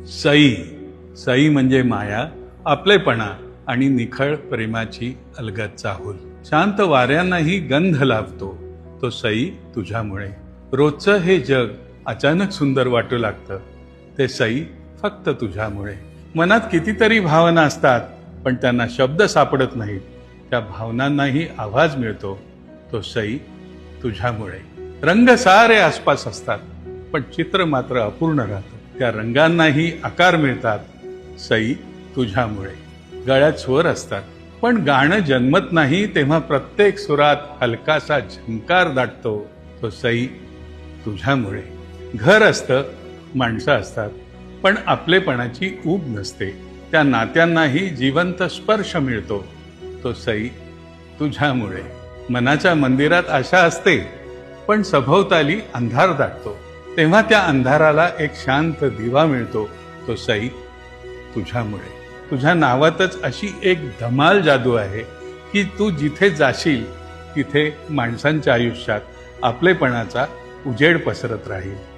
सई सई म्हणजे माया, आपलेपणा आणि निखळ प्रेमाची अलगद चाहूल. शांत वाऱ्यांनाही गंध लाभतो तो सई तुझ्यामुळे. रोजचं हे जग अचानक सुंदर वाटू लागतं ते सई फक्त तुझ्यामुळे. मनात कितीतरी भावना असतात पण त्यांना शब्द सापडत नाहीत. त्या भावनांनाही आवाज मिळतो तो सई तुझ्यामुळे. रंग सारे आसपास असतात पण चित्र मात्र अपूर्ण राहतं. त्या रंगांनाही आकार मिळतात सई तुझ्यामुळे. गळ्यात स्वर असतात पण गाणं जन्मत नाही तेव्हा प्रत्येक सुरात हलकासा झंकार दाटतो तो सई तुझ्यामुळे. घर असतं, माणसं असतात पण आपलेपणाची ऊब नसते. त्या नात्यांनाही जिवंत स्पर्श मिळतो तो सई तुझ्यामुळे. मनाच्या मंदिरात आशा असते पण सभोवताली अंधार दाटतो तेव्हा त्या अंधाराला एक शांत दिवा मिळतो तो सई तुझ्यामुळे. तुझ्या नावातच अशी एक धमाल जादू आहे की तू जिथे जाशील तिथे माणसांच्या आयुष्यात आपलेपणाचा उजेड पसरत राहील.